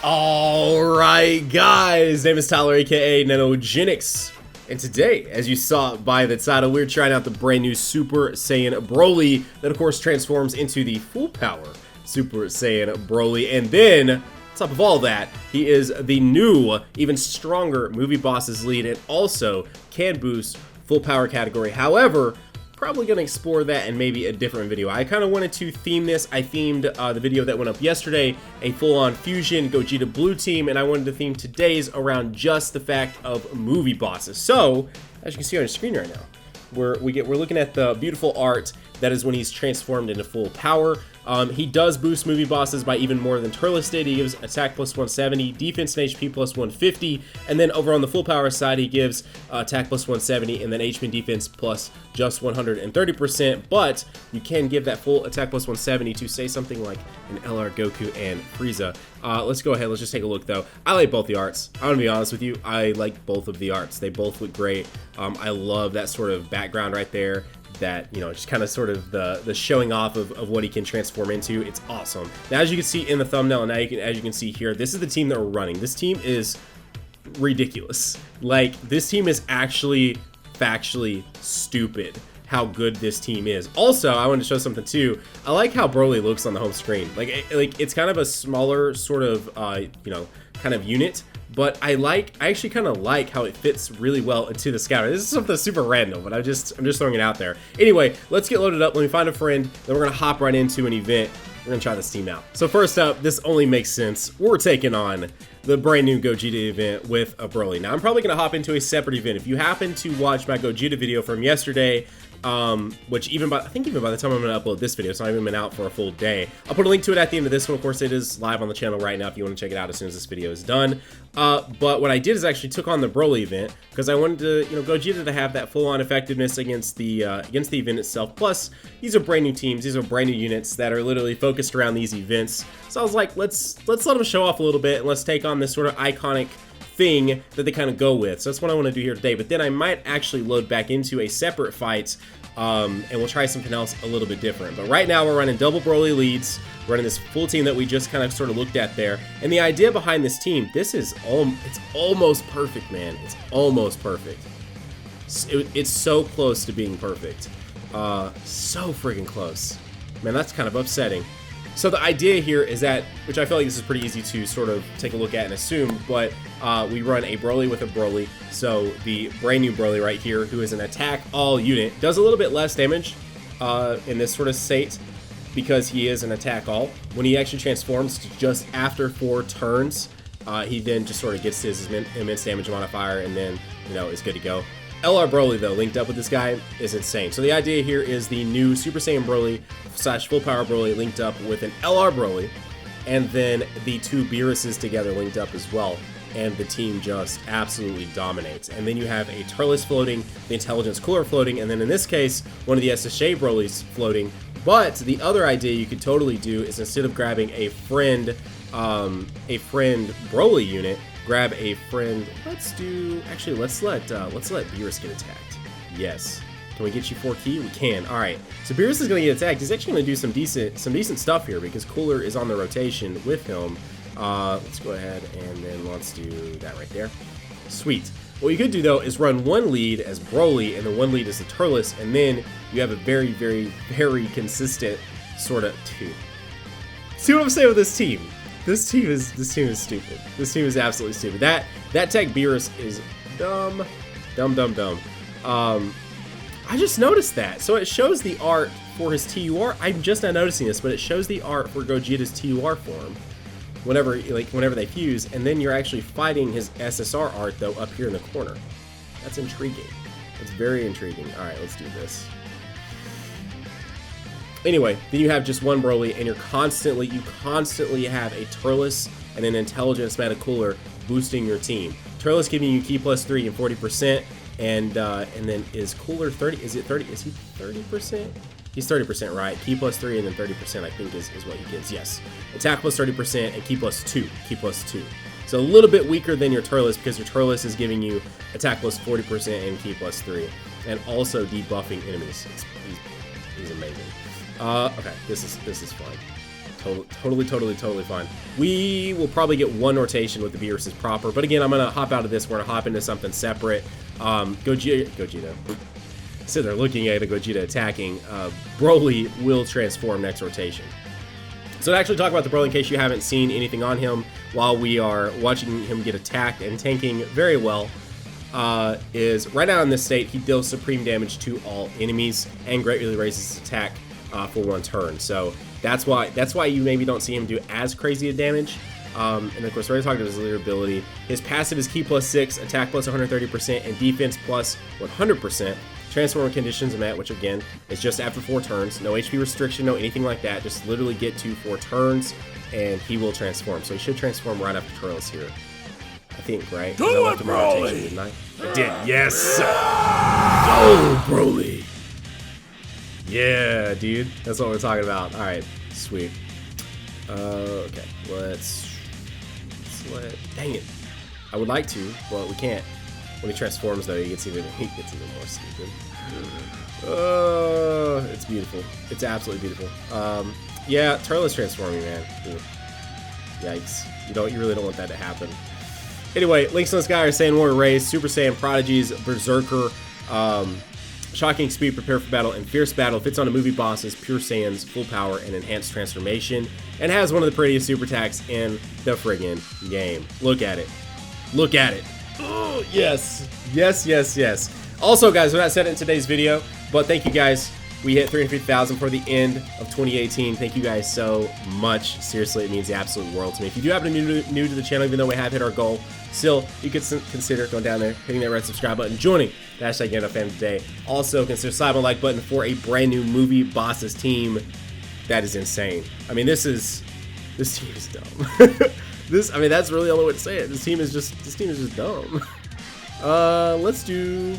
Alright guys, name is Tyler aka Nanogenix, and today, as you saw by the title, we're trying out the brand new Super Saiyan Broly that of course transforms into the full power Super Saiyan Broly, and then on top of all that, he is the new, even stronger movie boss's lead and also can boost full power category. However, probably going to explore that in maybe a different video. I kind of wanted to theme this. I themed the video that went up yesterday, a full-on fusion Gogeta Blue team, and I wanted to theme today's around just the fact of movie bosses. So, as you can see on your screen right now, we're looking at the beautiful art that is when he's transformed into full power. He does boost movie bosses by even more than Turles did. He gives attack plus 170, defense and HP plus 150, and then over on the full power side, he gives attack plus 170 and then HP and defense plus just 130%. But you can give that full attack plus 170 to say something like an LR Goku and Frieza. Let's go ahead. Let's just take a look though. I like both the arts. I'm gonna be honest with you. I like both of the arts. They both look great. I love that sort of background right there. That, you know, just kind of sort of the showing off of what he can transform into. It's awesome. Now, as you can see in the thumbnail, and now as you can see here, this is the team that we're running. This team is ridiculous. Like, this team is actually factually stupid how good this team is. Also, I wanted to show something too. I like how Broly looks on the home screen. Like it's kind of a smaller sort of you know, kind of unit. But I actually kind of like how it fits really well into the scouter. This is something super random, but I'm just throwing it out there. Anyway, let's get loaded up. Let me find a friend. Then we're gonna hop right into an event. We're gonna try this team out. So first up, this only makes sense. We're taking on the brand new Gogeta event with a Broly. Now I'm probably gonna hop into a separate event. If you happen to watch my Gogeta video from yesterday, which I think even by the time I'm going to upload this video, it's not even been out for a full day. I'll put a link to it at the end of this one. Of course, it is live on the channel right now if you want to check it out as soon as this video is done. But what I did is actually took on the Broly event because I wanted to, you know, Gogeta to have that full-on effectiveness against the event itself. Plus, these are brand new teams. These are brand new units that are literally focused around these events. So I was like, let's let them show off a little bit and let's take on this sort of iconic thing that they kind of go with. So that's what I want to do here today. But then I might actually load back into a separate fight, and we'll try something else a little bit different. But right now we're running double Broly leads, running this full team that we just kind of sort of looked at there. And the idea behind this team, it's almost perfect, man. It's almost perfect. It's so close to being perfect. So freaking close. Man, that's kind of upsetting. So the idea here is that, which I feel like this is pretty easy to sort of take a look at and assume, but we run a Broly with a Broly. So the brand new Broly right here, who is an attack all unit, does a little bit less damage in this sort of state because he is an attack all. When he actually transforms to just after 4 turns, he then just sort of gets his immense damage modifier and then, you know, is good to go. LR Broly, though, linked up with this guy is insane. So the idea here is the new Super Saiyan Broly / Full Power Broly linked up with an LR Broly, and then the 2 Beerus's together linked up as well, and the team just absolutely dominates. And then you have a Turles floating, the Intelligence Cooler floating, and then in this case, one of the SSJ Brolys floating. But the other idea you could totally do is instead of grabbing a friend Broly unit, grab a friend. Let's let Beerus get attacked. Yes. Can we get you 4 key? We can. All right. So Beerus is going to get attacked. He's actually going to do some decent stuff here because Cooler is on the rotation with him. Let's go ahead and then let's do that right there. Sweet. What you could do though is run 1 lead as Broly and the 1 lead is the Turles, and then you have a very, very, very consistent sort of 2. See what I'm saying with this team? This team is stupid. This team is absolutely stupid. That tech Beerus is dumb. I just noticed that. So it shows the art for his TUR. I'm just not noticing this, but it shows the art for Gogeta's TUR form whenever they fuse, and then you're actually fighting his SSR art though up here in the corner. That's intriguing. That's very intriguing. All right, let's do this. Anyway, then you have just 1 Broly, and you constantly have a Turles and an Intelligence Meta Cooler boosting your team. Turles giving you key plus 3 and 40%, and then is Cooler 30? Is it 30? Is he 30%? He's 30%, right? Key plus 3 and then 30%, I think is what he gives. Yes, attack plus 30% and key plus 2. Key plus 2. So a little bit weaker than your Turles because your Turles is giving you attack plus 40% and key plus 3, and also debuffing enemies. He's amazing. Okay, this is fun. Totally fine. We will probably get one rotation with the Beerus proper, but again, I'm gonna hop out of this. We're gonna hop into something separate. Gogeta. So they're looking at a Gogeta attacking. Broly will transform next rotation. So to actually talk about the Broly, in case you haven't seen anything on him while we are watching him get attacked and tanking very well, is right now in this state, he deals supreme damage to all enemies and greatly raises his attack for 1 turn. So that's why you maybe don't see him do as crazy a damage. And of course, we're talking about his leader ability. His passive is Ki +6, attack plus 130%, and defense plus 100%. Transform conditions met, which again is just after 4 turns. No HP restriction, no anything like that. Just literally get to 4 turns, and he will transform. So he should transform right after Turles here. I think, right? Do it, Broly! Didn't I did, yes! Oh, Broly! Yeah, dude. That's what we're talking about. Alright, sweet. Okay, dang it. I would like to, but we can't. When he transforms, though, he gets even more stupid. It's beautiful. It's absolutely beautiful. Yeah, Turles transforming, man. Ooh. Yikes. You really don't want that to happen. Anyway, links on this guy are Saiyan Warrior Rays, Super Saiyan Prodigies, Berserker, Shocking Speed, Prepare for Battle, and Fierce Battle. Fits on a movie bosses, Pure Saiyans, Full Power, and Enhanced Transformation. And has one of the prettiest super attacks in the friggin' game. Look at it. Look at it. Oh, yes. Yes. Also, guys, we're not said it in today's video, but thank you guys. We hit 350,000 for the end of 2018. Thank you guys so much. Seriously, it means the absolute world to me. If you do happen to be new to the channel, even though we have hit our goal, still, you could consider going down there, hitting that red subscribe button, joining the hashtag #GameFam today. Also, consider slapping the like button for a brand new movie bosses team. That is insane. I mean, this team is dumb. That's really the only way to say it. This team is just dumb. Let's do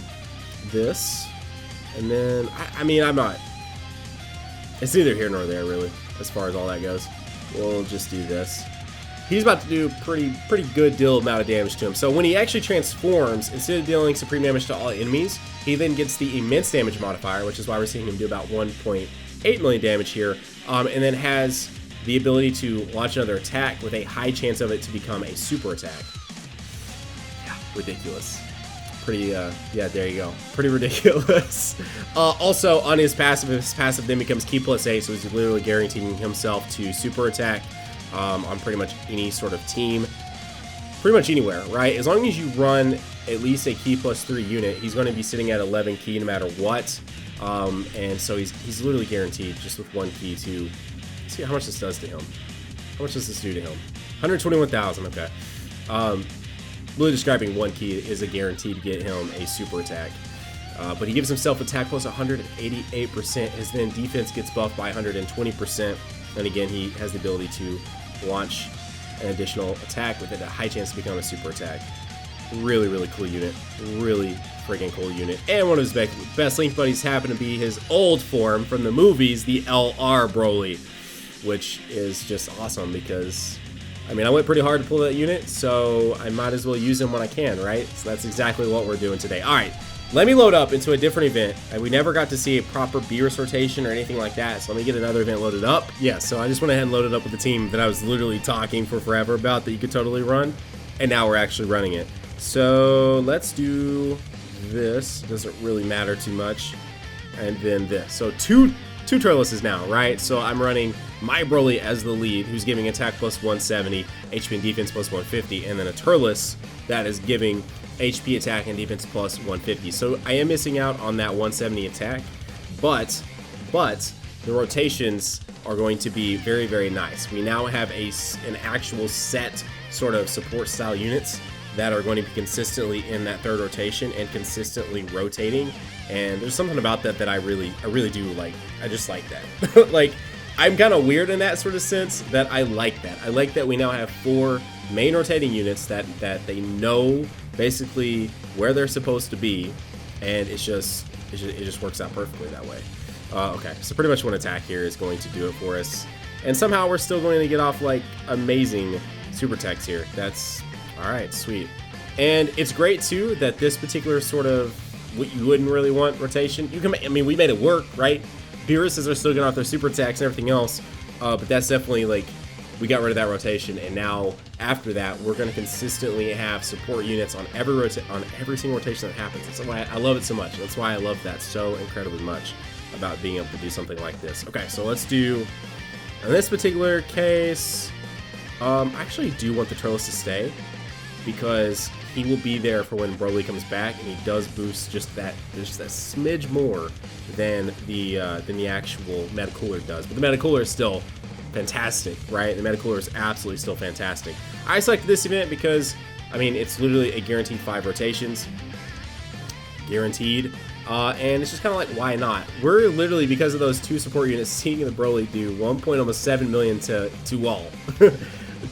this, and then I'm not. It's neither here nor there really, as far as all that goes. We'll just do this. He's about to do pretty good deal amount of damage to him. So when he actually transforms, instead of dealing supreme damage to all enemies, he then gets the immense damage modifier, which is why we're seeing him do about 1.8 million damage here, and then has the ability to launch another attack with a high chance of it to become a super attack. Yeah, ridiculous. Pretty, yeah, there you go. Pretty ridiculous. Also, on his passive then becomes Ki +8, so he's literally guaranteeing himself to super attack on pretty much any sort of team. Pretty much anywhere, right? As long as you run at least a Ki +3 unit, he's going to be sitting at 11 Ki no matter what. And so he's literally guaranteed just with 1 Ki to... see how much this does to him. How much does this do to him? 121,000, okay. Really describing 1 Ki is a guarantee to get him a super attack. But he gives himself attack plus 188%. His then defense gets buffed by 120%. And again, he has the ability to launch an additional attack with it, a high chance to become a super attack. Really cool unit. Really friggin' cool unit. And one of his best Link buddies happen to be his old form from the movies, the LR Broly, which is just awesome because, I went pretty hard to pull that unit, so I might as well use him when I can, right? So that's exactly what we're doing today. All right, let me load up into a different event. And we never got to see a proper Beerus rotation or anything like that, so let me get another event loaded up. Yeah, so I just went ahead and loaded up with the team that I was literally talking for forever about that you could totally run, and now we're actually running it. So let's do this. Doesn't really matter too much. And then this. So two Turleses now, right? So I'm running my Broly as the lead, who's giving attack plus 170, HP and defense plus 150, and then a Turles that is giving HP, attack, and defense plus 150. So I am missing out on that 170 attack, but the rotations are going to be very nice. We now have an actual set sort of support style units that are going to be consistently in that third rotation and consistently rotating. And there's something about that I really do like. I just like that. Like, I'm kind of weird in that sort of sense that I like that. I like that we now have 4 main rotating units that they know basically where they're supposed to be, and it just works out perfectly that way. Okay, so pretty much one attack here is going to do it for us, and somehow we're still going to get off like amazing super attacks here. That's all right, sweet. And it's great too that this particular sort of what you wouldn't really want rotation, you can, we made it work, right? Beeruses are still getting off their super attacks and everything else, But that's definitely like, we got rid of that rotation, and now after that, we're going to consistently have support units on every single rotation that happens. That's why I love it so much. That's why I love that so incredibly much about being able to do something like this. Okay, so let's do, in this particular case, I actually do want the Turles to stay, because he will be there for when Broly comes back, and he does boost just that smidge more than the actual Metacooler does. But the Metacooler is still fantastic, right? The Metacooler is absolutely still fantastic. I selected this event because, I mean, it's literally a guaranteed 5 rotations. Guaranteed. And it's just kind of like, why not? We're literally, because of those 2 support units, seeing the Broly do 1.7 million to all.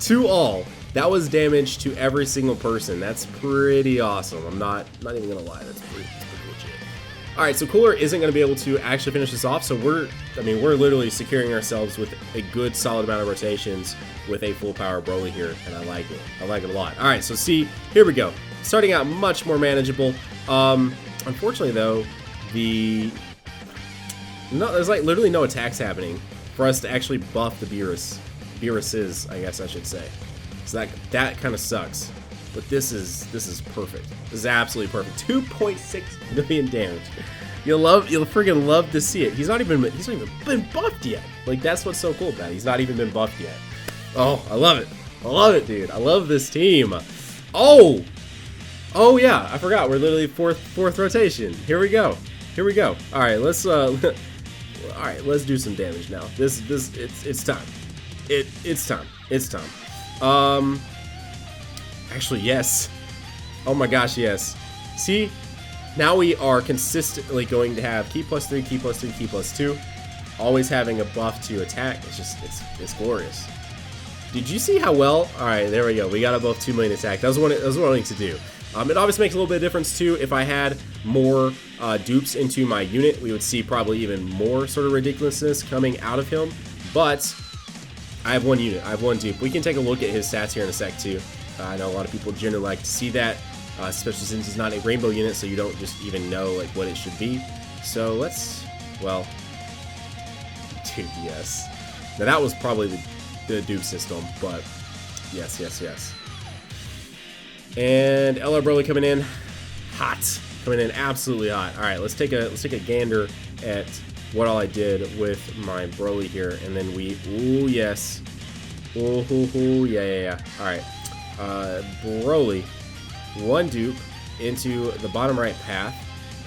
To all. That was damage to every single person. That's pretty awesome. I'm not even gonna lie. That's pretty legit. All right, so Cooler isn't gonna be able to actually finish this off. So we're literally securing ourselves with a good solid amount of rotations with a full power Broly here, and I like it. I like it a lot. All right, so see, here we go. Starting out much more manageable. Unfortunately though, there's like literally no attacks happening for us to actually buff the Beerus's, I guess I should say. So that kind of sucks, but this is perfect. This is absolutely perfect. 2.6 million damage. You'll freaking love to see it. He's not even been buffed yet. Like, that's what's so cool about it. He's not even been buffed yet. Oh, I love it. I love it, dude. I love this team. Oh yeah, I forgot. We're literally fourth rotation. Here we go. All right, let's do some damage now. It's time. It's time. Actually, yes. Oh my gosh, yes. See, now we are consistently going to have key plus 3, key plus 3, key plus 2, always having a buff to attack. It's glorious. Did you see how well? All right, there we go. We got above 2 million attack. That was what I wanted to do. It obviously makes a little bit of difference too. If I had more dupes into my unit, we would see probably even more sort of ridiculousness coming out of him. But I have one unit. I have one dupe. We can take a look at his stats here in a sec too. I know a lot of people generally like to see that, especially since it's not a rainbow unit, so you don't just even know like what it should be. So let's, well, dude, yes. Now that was probably the dupe system, but yes. And LR Broly coming in hot, absolutely hot. All right, let's take a gander at what all I did with my Broly here, and then ooh, yes. Ooh, yeah. All right, Broly, 1 dupe into the bottom right path,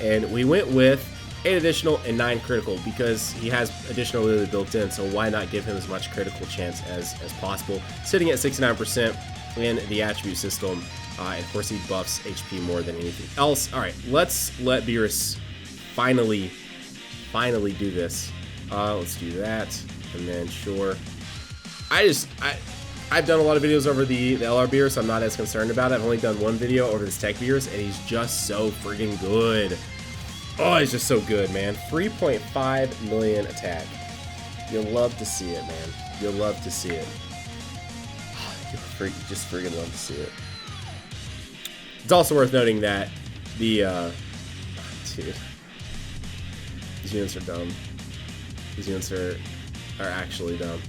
and we went with 8 additional and 9 critical because he has additional literally built in, so why not give him as much critical chance as possible. Sitting at 69% in the attribute system, and of course he buffs HP more than anything else. All right, let's let Beerus finally do this. Let's do that, and then sure. I've done a lot of videos over the LR Beerus. I'm not as concerned about it. I've only done 1 video over this Tech Beerus, and he's just so friggin' good. Oh, he's just so good, man. 3.5 million attack. You'll love to see it, man. You'll love to see it. You just friggin' love to see it. It's also worth noting that the dude, these units are dumb. These units are actually dumb.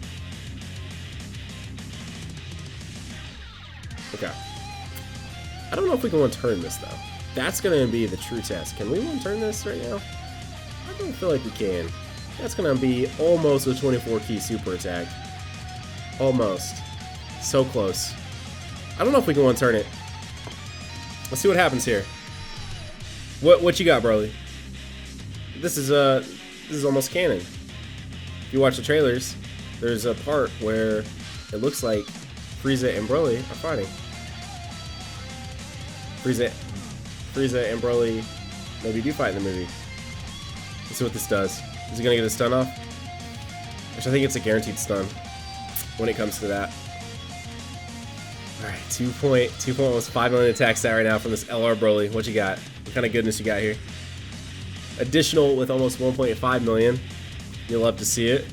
Okay. I don't know if we can one-turn this though. That's gonna be the true test. Can we one-turn this right now? I don't feel like we can. That's gonna be almost a 24 key super attack. Almost. So close. I don't know if we can one-turn it. Let's see what happens here. What you got, Broly? This is almost canon. If you watch the trailers, there's a part where it looks like Frieza and Broly are fighting. Frieza and Broly maybe do fight in the movie. Let's see what this does. Is he gonna get a stun off? Which I think it's a guaranteed stun when it comes to that. Alright, 2.5 million attack stat right now from this LR Broly. What you got? What kind of goodness you got here? Additional with almost 1.5 million. You'll love to see it.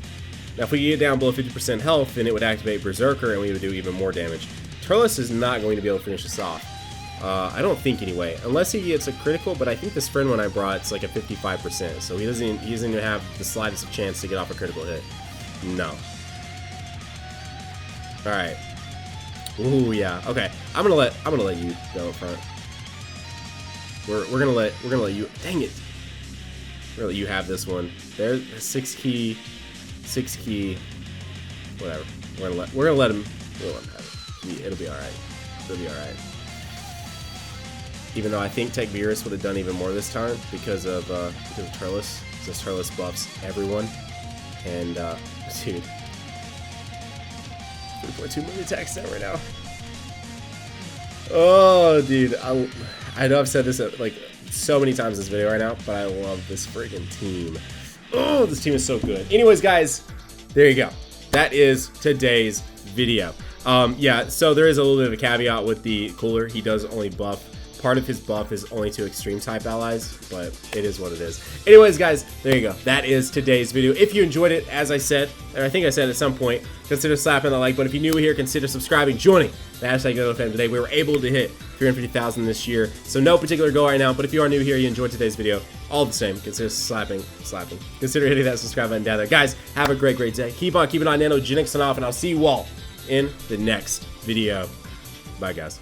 Now if we get down below 50% health, then it would activate Berserker and we would do even more damage. Turles is not going to be able to finish this off. I don't think anyway. Unless he gets a critical, but I think this friend one I brought, it's like a 55%. So he doesn't even have the slightest of chance to get off a critical hit. No. All right. Ooh, yeah. Okay. I'm gonna let you go up front. We're gonna let you. Dang it. We're gonna let you have this one. There's a 6 key. Whatever. We're gonna let him have it. It'll be all right. It'll be all right. Even though I think Tech Beerus would have done even more this time because of Turles. Because Turles buffs everyone. And dude, 3.2 million attack stat right now. Oh, dude, I know I've said this like so many times in this video right now, but I love this freaking team. Oh, this team is so good. Anyways, guys, there you go. That is today's video. Yeah, so there is a little bit of a caveat with the cooler. He does only buff. Part of his buff is only to extreme type allies, but it is what it is. Anyways, guys, there you go. That is today's video. If you enjoyed it, as I said, and I think I said at some point, consider slapping the like button. If you're new here, consider subscribing, joining the hashtag #GoFan today. We were able to hit 350,000 this year, so no particular goal right now, but if you are new here, you enjoyed today's video, all the same, consider slapping. Consider hitting that subscribe button down there. Guys, have a great day. Keep on keeping on Nanogenix and off, and I'll see you all in the next video. Bye, guys.